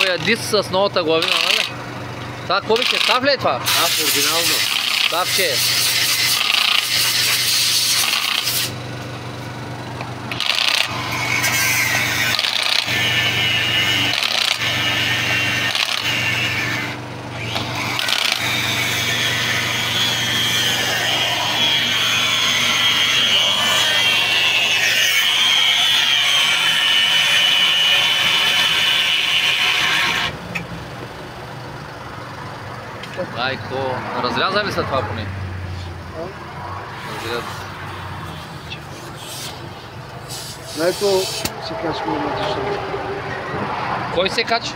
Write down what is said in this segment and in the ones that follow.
новия диск с новата главина, нали? Това кобиче, став ли е това? Оригинално. Ставче е. Айко, разряза ли се това поне? Разряза. Найко се качва на матична. Кой се качи?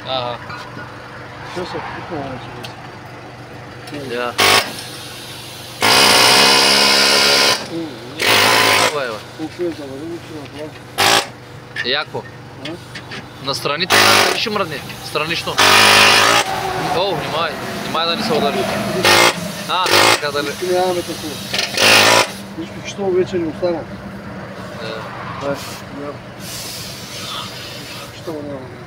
Ага. Що се пукава на човек? Да. Какво е, бе? Колко е заварено, че направо? Яко. На страните дали ще мръдне? Странично. О, внимай. Внимай да не се удари. Така дали. Тук нямаме такова. Нищо, що вече не остана. Да, няма. Що няма.